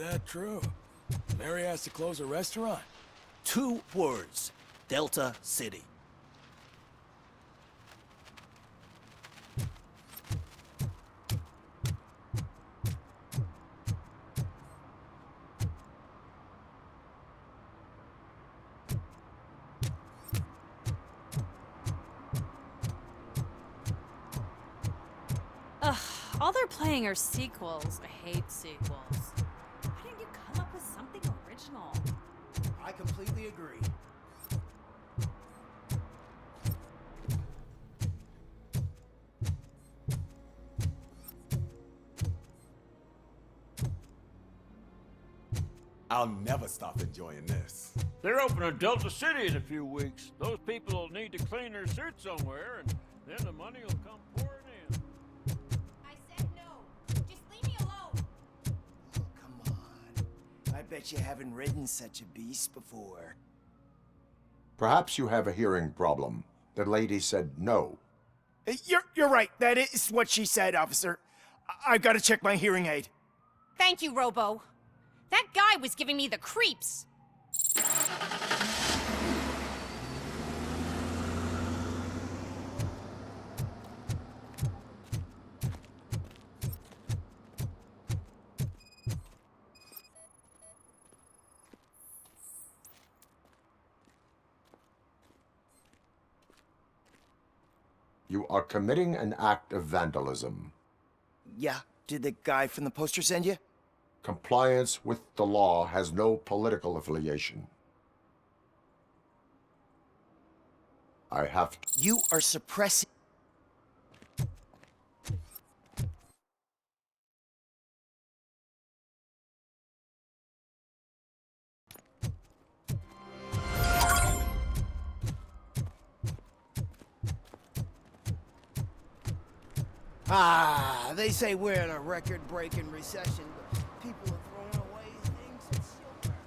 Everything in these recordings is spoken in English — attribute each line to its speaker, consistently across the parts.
Speaker 1: that true? Mary has to close a restaurant?
Speaker 2: 2 words. Delta City.
Speaker 3: Ugh, all they're playing are sequels. I hate sequels. Why didn't you come up with something original?
Speaker 4: I completely agree.
Speaker 5: I'll never stop enjoying this.
Speaker 6: They're opening Delta City in a few weeks. Those people will need to clean their suit somewhere, and then the money will come pouring in.
Speaker 7: I said no. Just leave me alone.
Speaker 4: Oh, come on. I bet you haven't ridden such a beast before.
Speaker 8: Perhaps you have a hearing problem. The lady said no.
Speaker 4: You're right. That is what she said, officer. I've got to check my hearing aid.
Speaker 7: Thank you, Robo. That guy was giving me the creeps.
Speaker 8: You are committing an act of vandalism.
Speaker 4: Yeah, did the guy from the poster send you?
Speaker 8: Compliance with the law has no political affiliation. I have to...
Speaker 4: You are suppressing... Ah, they say we're in a record-breaking recession, but people are throwing away things at silver.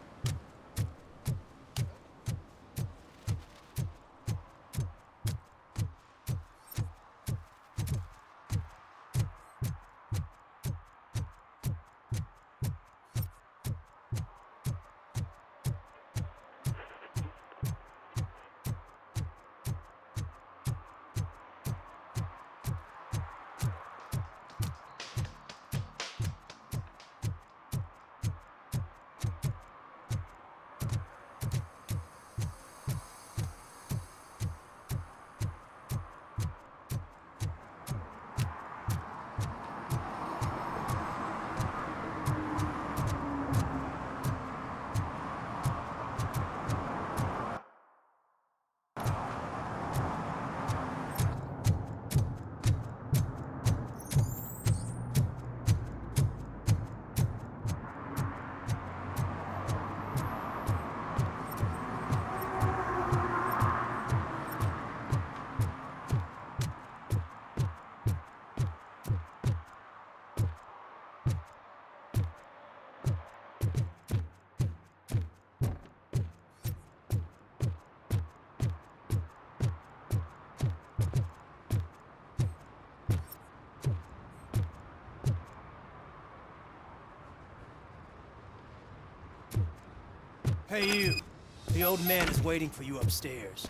Speaker 4: Hey, you. The old man is waiting for you upstairs.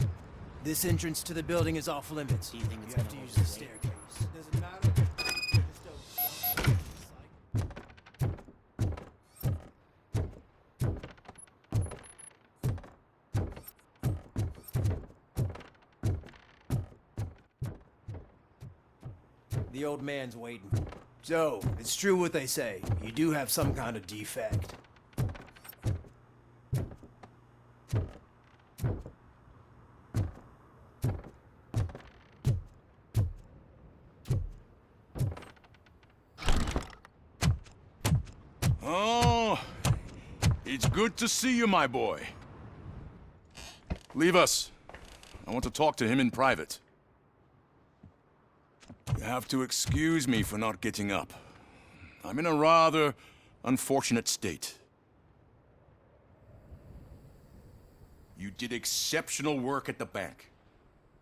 Speaker 4: This entrance to the building is off limits.
Speaker 2: Do you think it's
Speaker 4: have to
Speaker 2: gonna
Speaker 4: use
Speaker 2: hold
Speaker 4: the
Speaker 2: the weight?
Speaker 4: staircase. Doesn't matter. Just The old man's waiting. So, it's true what they say. You do have some kind of defect.
Speaker 1: Oh, it's good to see you, my boy. Leave us. I want to talk to him in private. You have to excuse me for not getting up. I'm in a rather unfortunate state. You did exceptional work at the bank.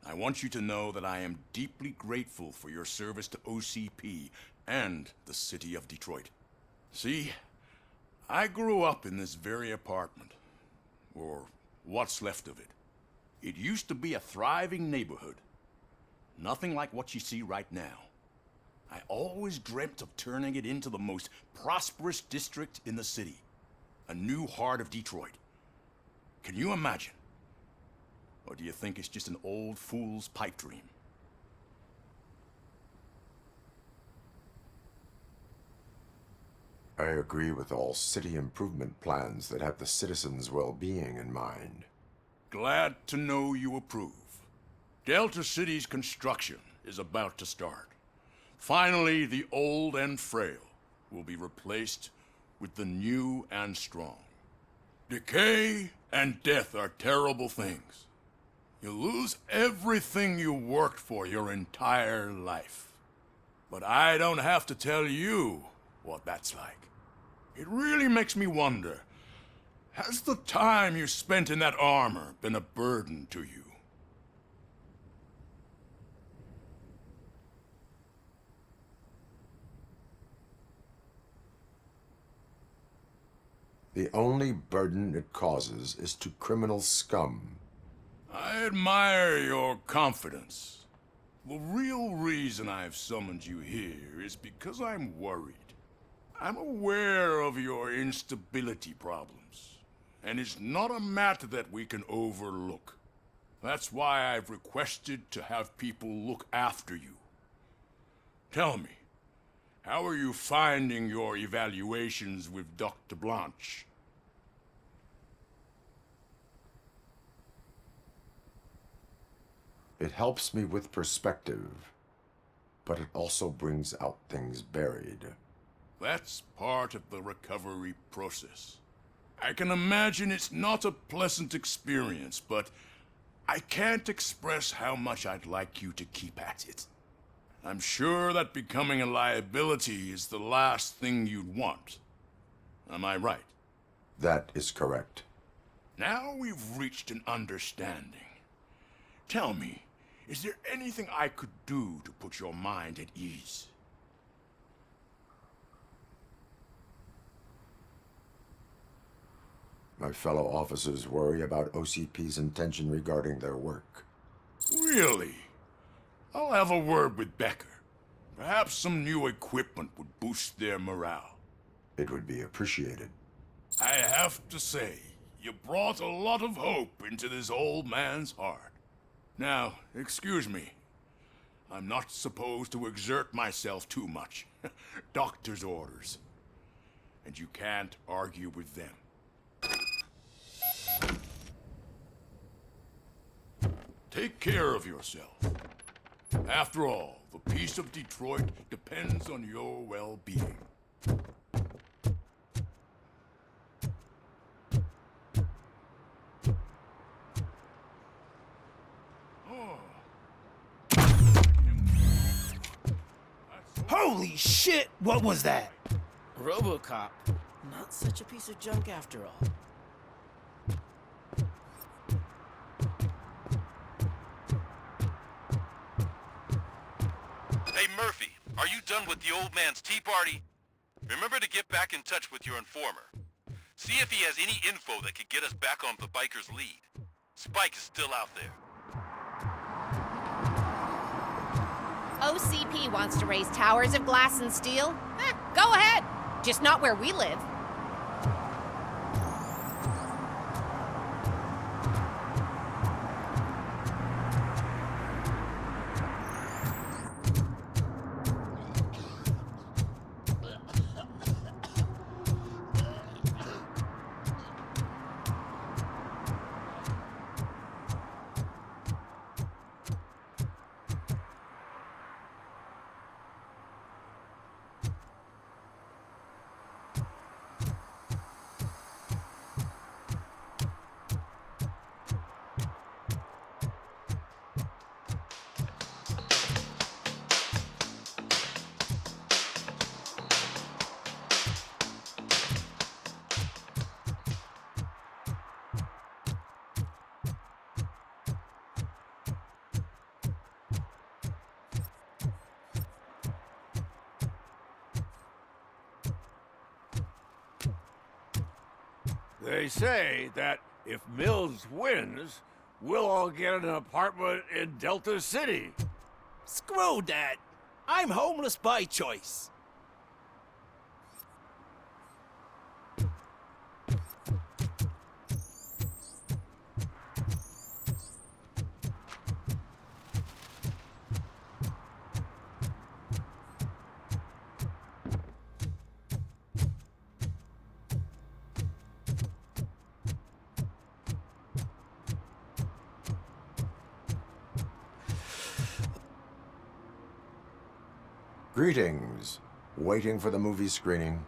Speaker 1: I want you to know that I am deeply grateful for your service to OCP and the city of Detroit. See, I grew up in this very apartment, or what's left of it. It used to be a thriving neighborhood. Nothing like what you see right now. I always dreamt of turning it into the most prosperous district in the city. A new heart of Detroit. Can you imagine? Or do you think it's just an old fool's pipe dream?
Speaker 8: I agree with all city improvement plans that have the citizens' well-being in mind.
Speaker 1: Glad to know you approve. Delta City's construction is about to start. Finally, the old and frail will be replaced with the new and strong. Decay and death are terrible things. You lose everything you worked for your entire life. But I don't have to tell you what that's like. It really makes me wonder, has the time you spent in that armor been a burden to you?
Speaker 8: The only burden it causes is to criminal scum.
Speaker 1: I admire your confidence. The real reason I've summoned you here is because I'm worried. I'm aware of your instability problems, and it's not a matter that we can overlook. That's why I've requested to have people look after you. Tell me, how are you finding your evaluations with Dr. Blanche?
Speaker 8: It helps me with perspective, but it also brings out things buried.
Speaker 1: That's part of the recovery process. I can imagine it's not a pleasant experience, but I can't express how much I'd like you to keep at it. I'm sure that becoming a liability is the last thing you'd want. Am I right?
Speaker 8: That is correct.
Speaker 1: Now we've reached an understanding. Tell me, is there anything I could do to put your mind at ease?
Speaker 8: My fellow officers worry about OCP's intention regarding their work.
Speaker 1: Really? I'll have a word with Becker. Perhaps some new equipment would boost their morale.
Speaker 8: It would be appreciated.
Speaker 1: I have to say, you brought a lot of hope into this old man's heart. Now, excuse me. I'm not supposed to exert myself too much. Doctor's orders. And you can't argue with them. Take care of yourself. After all, the peace of Detroit depends on your well-being.
Speaker 4: Holy shit! What was that?
Speaker 2: Robocop. Not such a piece of junk after all.
Speaker 9: Hey Murphy, are you done with the old man's tea party? Remember to get back in touch with your informer. See if he has any info that could get us back on the biker's lead. Spike is still out there.
Speaker 7: OCP wants to raise towers of glass and steel? Go ahead. Just not where we live.
Speaker 6: they say that if Mills wins, we'll all get an apartment in Delta City.
Speaker 2: Screw that. I'm homeless by choice.
Speaker 8: Greetings. Waiting for the movie screening?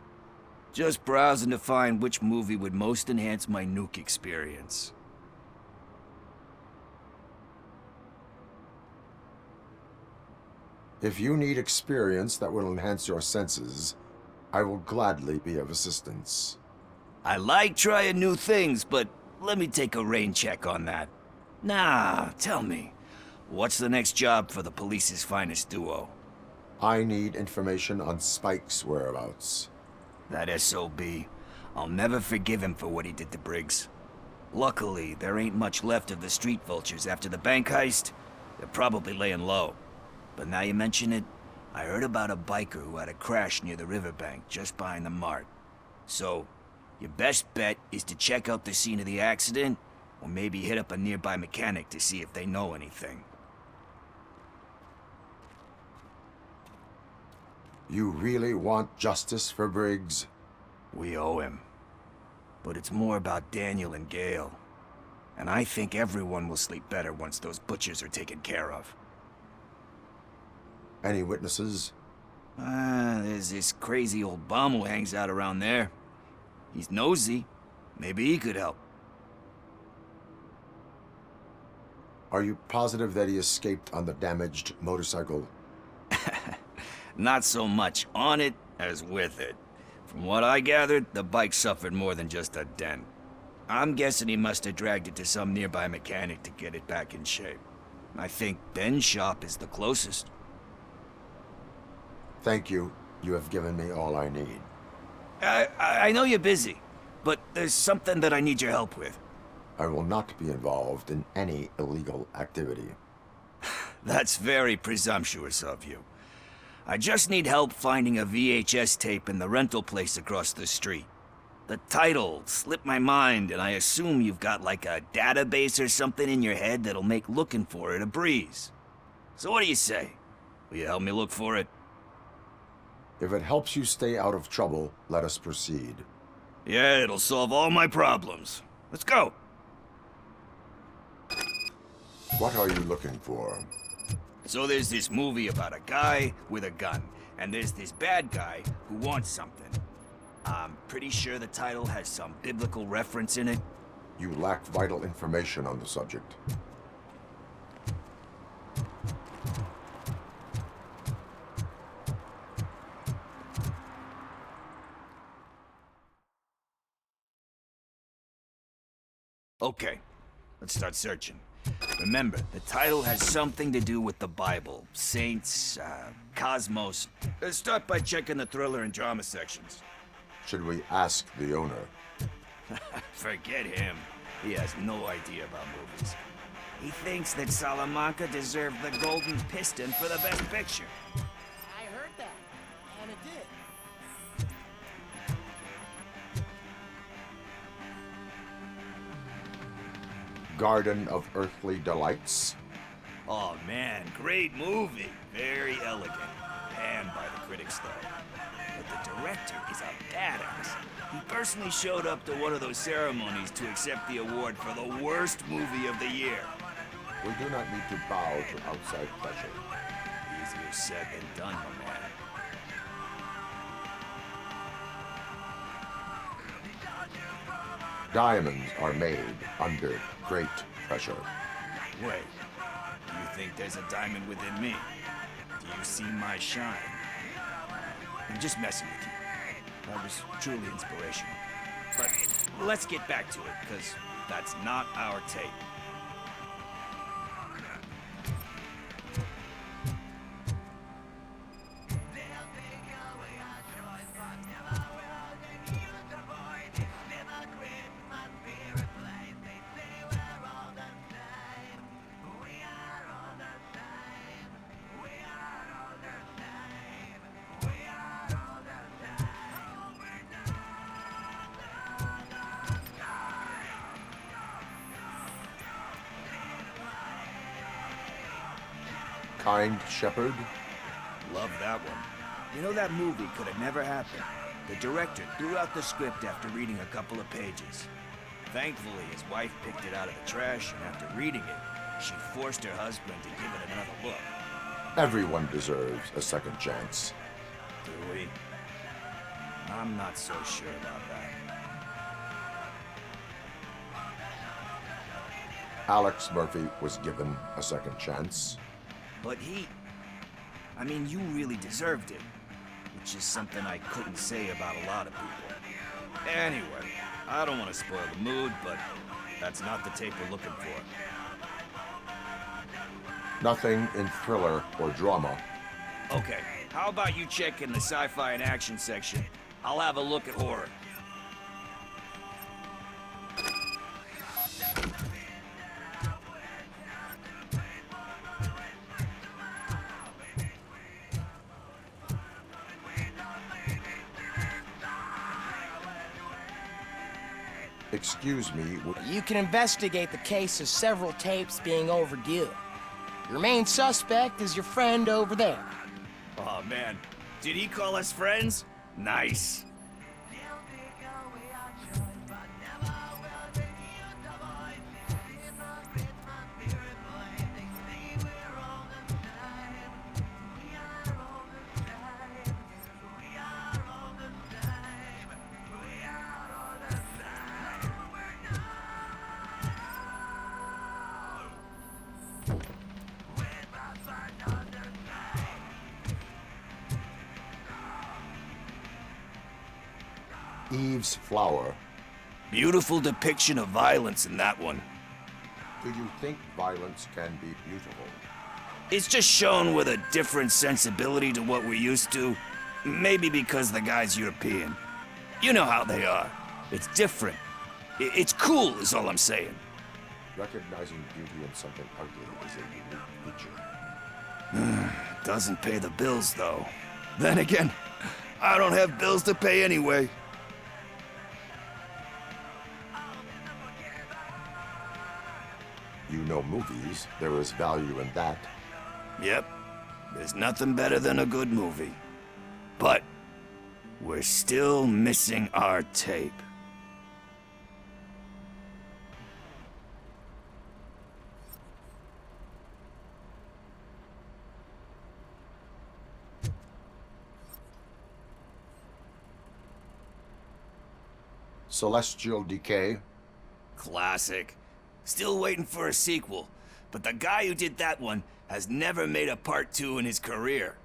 Speaker 10: Just browsing to find which movie would most enhance my nuke experience.
Speaker 8: If you need experience that will enhance your senses, I will gladly be of assistance.
Speaker 10: I like trying new things, but let me take a rain check on that. Nah, tell me, what's the next job for the police's finest duo?
Speaker 8: I need information on Spike's whereabouts.
Speaker 10: That SOB. I'll never forgive him for what he did to Briggs. Luckily, there ain't much left of the street vultures after the bank heist. They're probably laying low. But now you mention it, I heard about a biker who had a crash near the riverbank just behind the mart. So, your best bet is to check out the scene of the accident, or maybe hit up a nearby mechanic to see if they know anything.
Speaker 8: You really want justice for Briggs?
Speaker 10: We owe him. But it's more about Daniel and Gale. And I think everyone will sleep better once those butchers are taken care of.
Speaker 8: Any witnesses?
Speaker 10: There's this crazy old bum who hangs out around there. He's nosy. Maybe he could help.
Speaker 8: Are you positive that he escaped on the damaged motorcycle?
Speaker 10: Not so much on it as with it. From what I gathered, the bike suffered more than just a dent. I'm guessing he must have dragged it to some nearby mechanic to get it back in shape. I think Ben's shop is the closest.
Speaker 8: Thank you. You have given me all I need.
Speaker 10: I know you're busy, but there's something that I need your help with.
Speaker 8: I will not be involved in any illegal activity.
Speaker 10: That's very presumptuous of you. I just need help finding a VHS tape in the rental place across the street. The title slipped my mind, and I assume you've got like a database or something in your head that'll make looking for it a breeze. So what do you say? Will you help me look for it?
Speaker 8: If it helps you stay out of trouble, let us proceed.
Speaker 10: Yeah, it'll solve all my problems. Let's go.
Speaker 8: What are you looking for?
Speaker 10: So there's this movie about a guy with a gun, and there's this bad guy who wants something. I'm pretty sure the title has some biblical reference in it.
Speaker 8: You lack vital information on the subject.
Speaker 10: Okay, let's start searching. Remember, the title has something to do with the Bible, saints, cosmos. Start by checking the thriller and drama sections.
Speaker 8: Should we ask the owner?
Speaker 10: Forget him. He has no idea about movies. He thinks that Salamanca deserved the Golden Piston for the Best Picture.
Speaker 2: I heard that, and it did.
Speaker 8: Garden of Earthly Delights?
Speaker 10: Oh man, great movie. Very elegant. Panned by the critics though. But the director is a badass. He personally showed up to one of those ceremonies to accept the award for the worst movie of the year.
Speaker 8: We do not need to bow to outside pressure.
Speaker 10: Easier said than done, my man.
Speaker 8: Diamonds are made under great pressure.
Speaker 10: Wait, do you think there's a diamond within me? Do you see my shine? I'm just messing with you. That was truly inspirational. But let's get back to it, because that's not our tape.
Speaker 8: kind shepherd?
Speaker 10: Love that one. You know, that movie could have never happened. The director threw out the script after reading a couple of pages. Thankfully, his wife picked it out of the trash, and after reading it, she forced her husband to give it another look.
Speaker 8: Everyone deserves a second chance.
Speaker 10: Do we? I'm not so sure about that.
Speaker 8: Alex Murphy was given a second chance.
Speaker 10: But I mean, you really deserved it. Which is something I couldn't say about a lot of people. Anyway, I don't want to spoil the mood, but that's not the tape we're looking for.
Speaker 8: Nothing in thriller or drama.
Speaker 10: Okay, how about you check in the sci-fi and action section? I'll have a look at horror.
Speaker 8: Excuse me,
Speaker 2: You can investigate the case of several tapes being overdue. Your main suspect is your friend over there.
Speaker 10: Oh man, did he call us friends? Nice.
Speaker 8: Eve's Flower.
Speaker 10: Beautiful depiction of violence in that one.
Speaker 8: Do you think violence can be beautiful?
Speaker 10: It's just shown with a different sensibility to what we're used to. Maybe because the guy's European. You know how they are. It's different. It's cool is all I'm saying.
Speaker 8: Recognizing beauty in something ugly is a unique feature.
Speaker 10: Doesn't pay the bills, though. Then again, I don't have bills to pay anyway.
Speaker 8: You know movies, there is value in that.
Speaker 10: Yep, there's nothing better than a good movie. But we're still missing our tape.
Speaker 8: Celestial Decay.
Speaker 10: Classic. Still waiting for a sequel, but the guy who did that one has never made a part 2 in his career.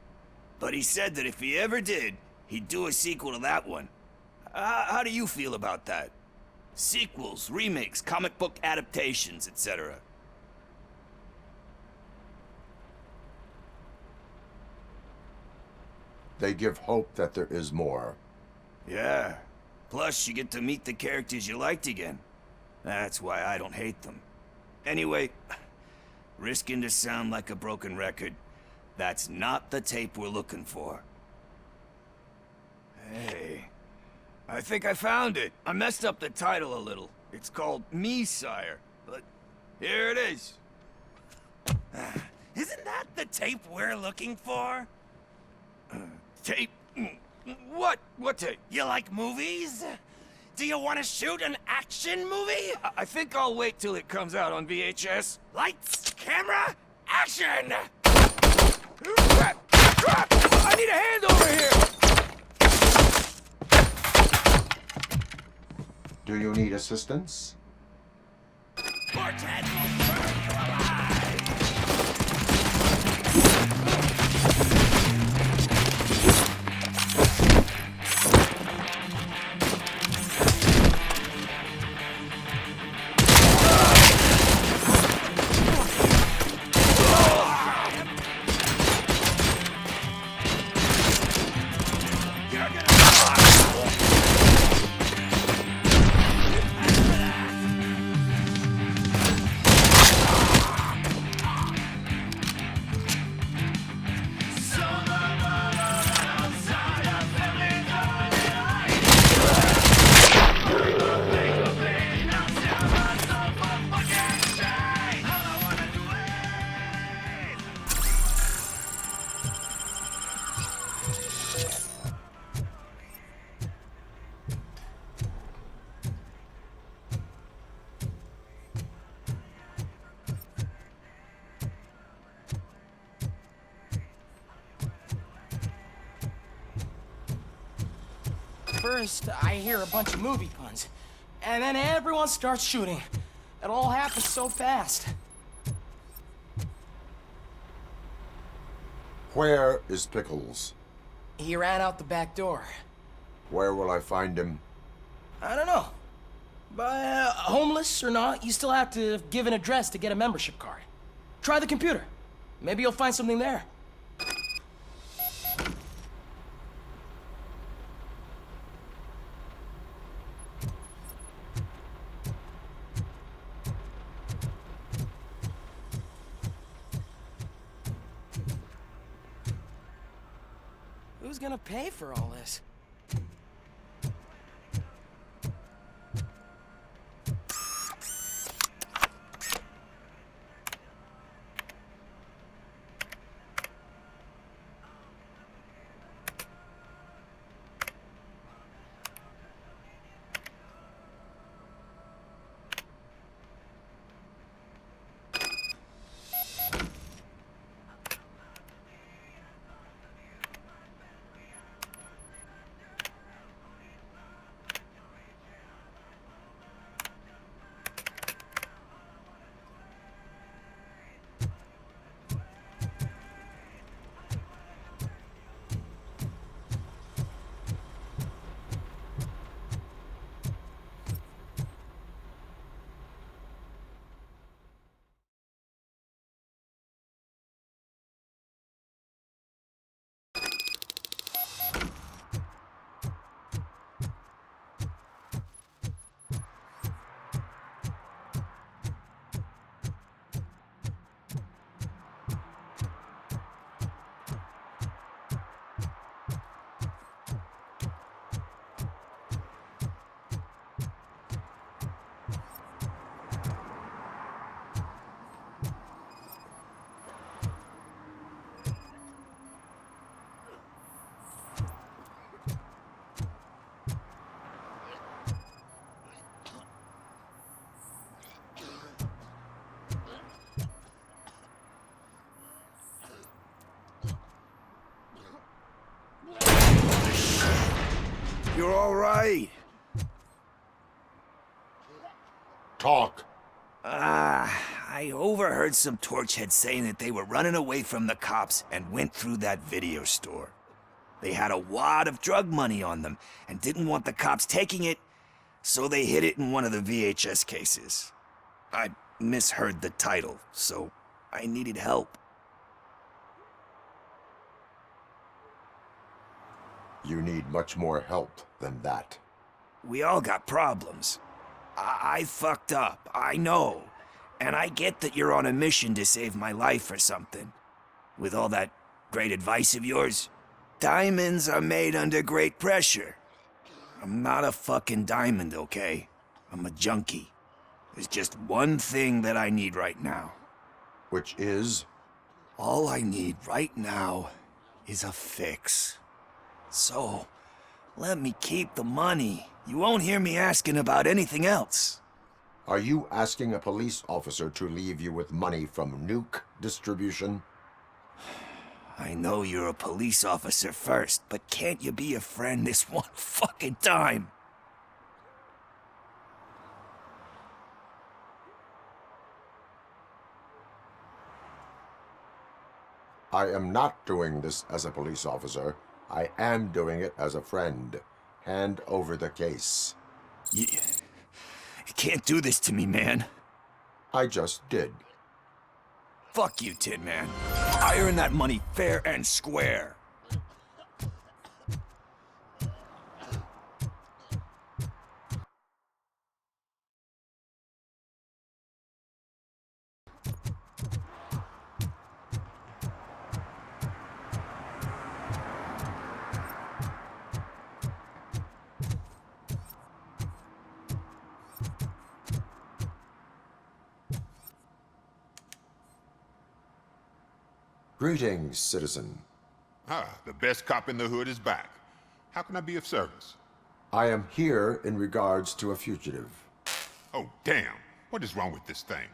Speaker 10: But he said that if he ever did, he'd do a sequel to that one. How do you feel about that? Sequels, remakes, comic book adaptations, etc.
Speaker 8: They give hope that there is more.
Speaker 10: Yeah. Plus, you get to meet the characters you liked again. That's why I don't hate them. Anyway, risking to sound like a broken record, that's not the tape we're looking for. Hey, I think I found it. I messed up the title a little. It's called Me, Sire, but here it is.
Speaker 2: Isn't that the tape we're looking for?
Speaker 10: Tape? What? What tape?
Speaker 2: You like movies? Do you want to shoot an action movie?
Speaker 10: I think I'll wait till it comes out on VHS.
Speaker 2: Lights, camera, action!
Speaker 10: Crap! Crap! I need a hand over here!
Speaker 8: Do you need assistance?
Speaker 2: Portent will burn you alive! first, I hear a bunch of movie puns. And then everyone starts shooting. It all happens so fast.
Speaker 8: Where is Pickles?
Speaker 2: He ran out the back door.
Speaker 8: Where will I find him?
Speaker 2: I don't know. But homeless or not, you still have to give an address to get a membership card. Try the computer. Maybe you'll find something there. Who's gonna pay for all this?
Speaker 10: You're all right.
Speaker 8: Talk.
Speaker 10: I overheard some torchheads saying that they were running away from the cops and went through that video store. They had a wad of drug money on them and didn't want the cops taking it, so they hid it in one of the VHS cases. I misheard the title, so I needed help.
Speaker 8: You need much more help than that.
Speaker 10: We all got problems. I fucked up, I know. And I get that you're on a mission to save my life or something. With all that great advice of yours, diamonds are made under great pressure. I'm not a fucking diamond, okay? I'm a junkie. There's just one thing that I need right now.
Speaker 8: Which is?
Speaker 10: All I need right now is a fix. So, let me keep the money. You won't hear me asking about anything else.
Speaker 8: Are you asking a police officer to leave you with money from nuke distribution?
Speaker 10: I know you're a police officer first, but can't you be a friend this one fucking time?
Speaker 8: I am not doing this as a police officer. I am doing it as a friend. Hand over the case.
Speaker 10: You can't do this to me, man.
Speaker 8: I just did.
Speaker 10: Fuck you, Tin Man. I earn that money fair and square.
Speaker 8: Greetings, citizen.
Speaker 11: The best cop in the hood is back. How can I be of service?
Speaker 8: I am here in regards to a fugitive.
Speaker 11: Oh, damn. What is wrong with this thing?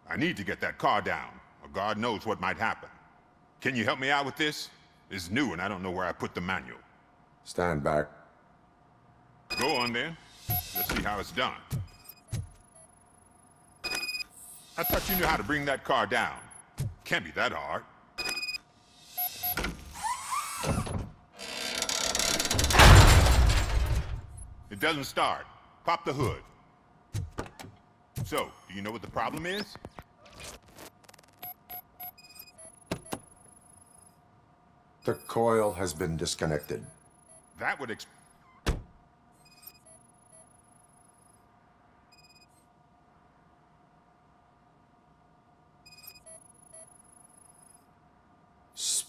Speaker 11: I need to get that car down, or God knows what might happen. Can you help me out with this? It's new and I don't know where I put the manual.
Speaker 8: Stand back.
Speaker 11: Go on then. Let's see how it's done. I thought you knew how to bring that car down. Can't be that hard. It doesn't start. Pop the hood. So, do you know what the problem is?
Speaker 8: The coil has been disconnected.
Speaker 11: That would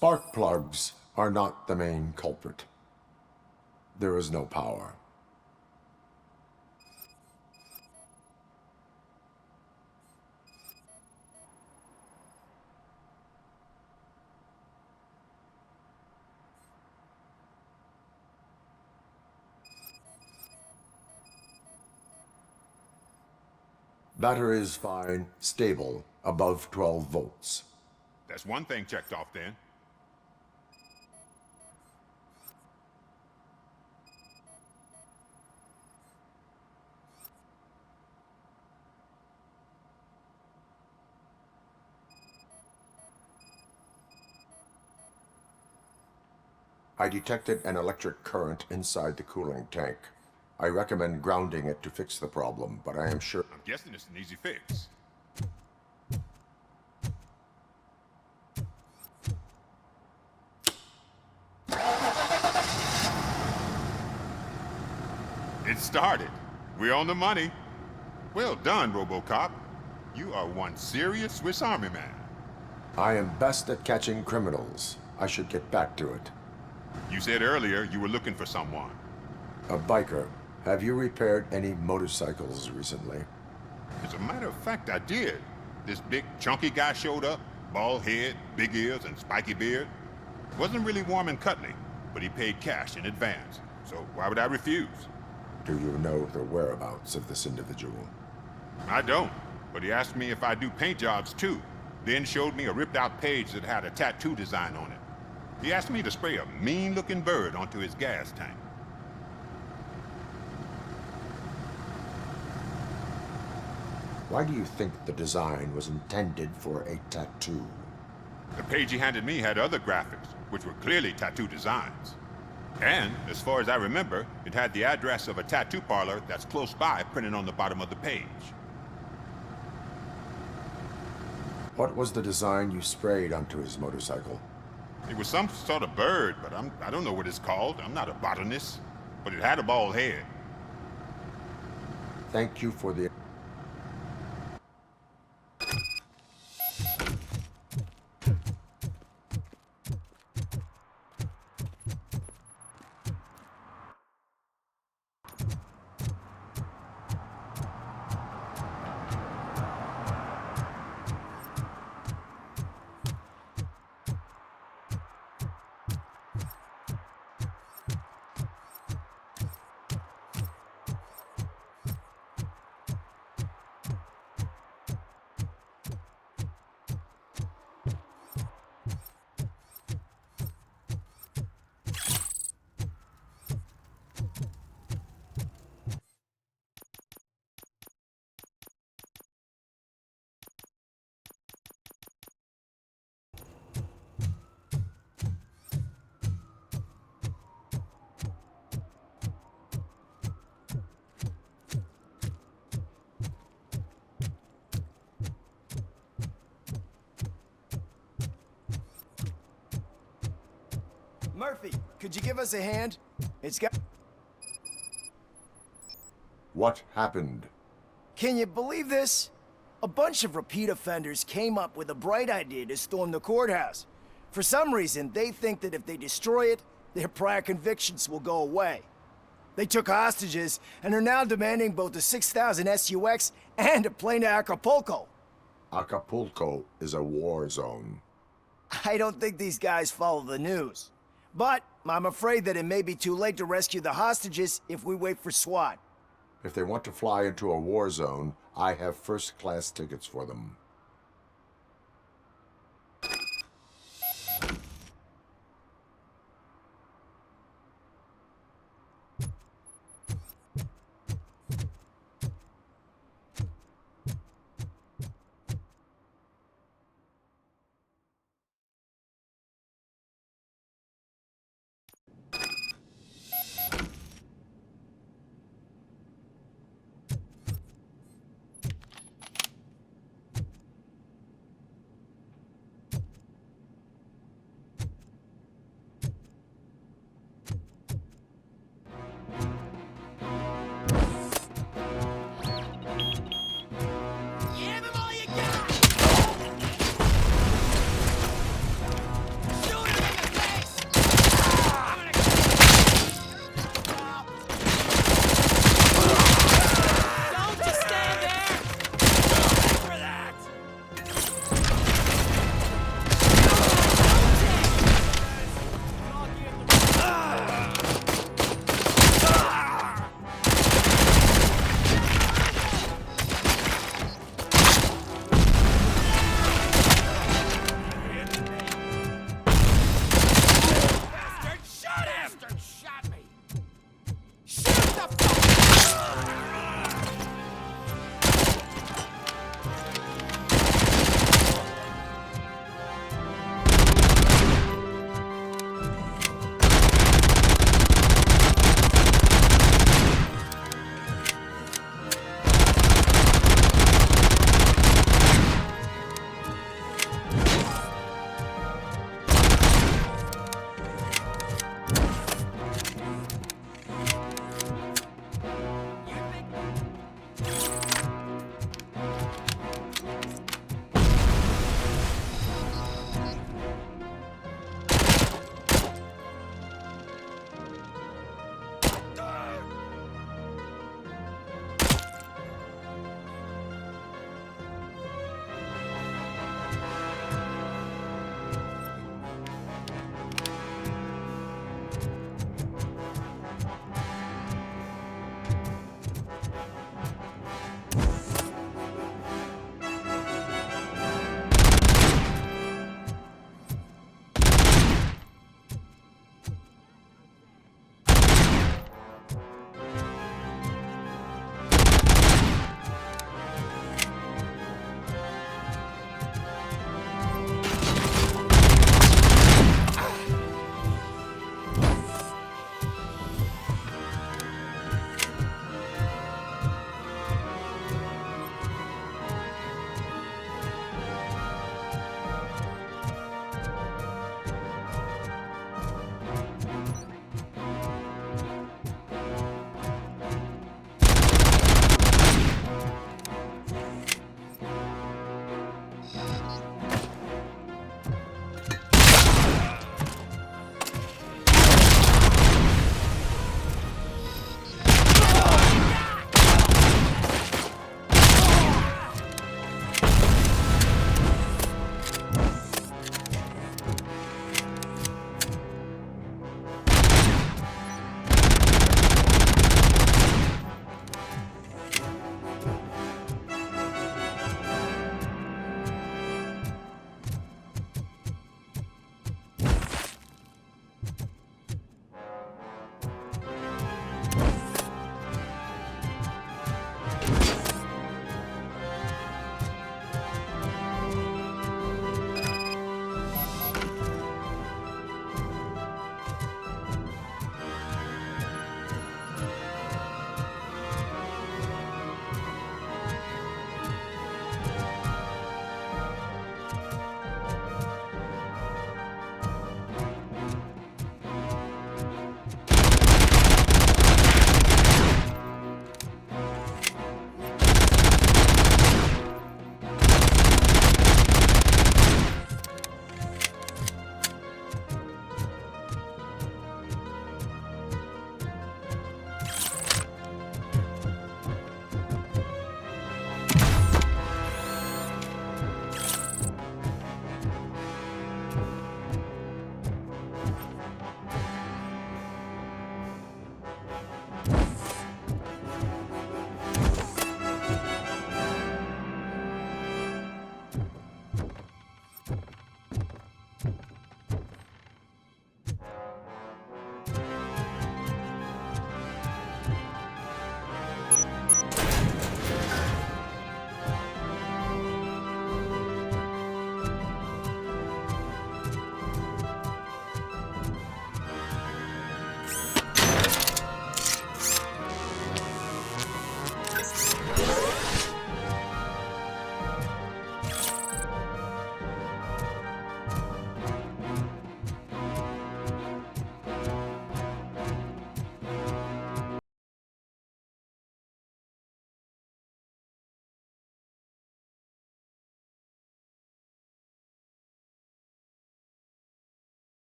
Speaker 8: Spark plugs are not the main culprit. There is no power. Battery is fine, stable, above 12 volts.
Speaker 11: That's one thing checked off then.
Speaker 8: I detected an electric current inside the cooling tank. I recommend grounding it to fix the problem, but I am sure...
Speaker 11: I'm guessing it's an easy fix. It started. We're on the money. Well done, Robocop. You are one serious Swiss Army man.
Speaker 8: I am best at catching criminals. I should get back to it.
Speaker 11: You said earlier you were looking for someone.
Speaker 8: A biker. Have you repaired any motorcycles recently?
Speaker 11: As a matter of fact, I did. This big, chunky guy showed up. Bald head, big ears, and spiky beard. Wasn't really warm and cuddly, but he paid cash in advance. So why would I refuse?
Speaker 8: Do you know the whereabouts of this individual?
Speaker 11: I don't, but he asked me if I do paint jobs too. Then showed me a ripped-out page that had a tattoo design on it. He asked me to spray a mean-looking bird onto his gas tank.
Speaker 8: Why do you think the design was intended for a tattoo?
Speaker 11: The page he handed me had other graphics, which were clearly tattoo designs. And, as far as I remember, it had the address of a tattoo parlor that's close by printed on the bottom of the page.
Speaker 8: What was the design you sprayed onto his motorcycle?
Speaker 11: It was some sort of bird, but I don't know what it's called. I'm not a botanist. But it had a bald head.
Speaker 8: Thank you for the...
Speaker 4: Murphy, could you give us a hand? It's got...
Speaker 8: What happened?
Speaker 4: Can you believe this? A bunch of repeat offenders came up with a bright idea to storm the courthouse. For some reason, they think that if they destroy it, their prior convictions will go away. They took hostages and are now demanding both the 6,000 SUX and a plane to Acapulco.
Speaker 8: Acapulco is a war zone.
Speaker 4: I don't think these guys follow the news. But I'm afraid that it may be too late to rescue the hostages if we wait for SWAT.
Speaker 8: If they want to fly into a war zone, I have first-class tickets for them.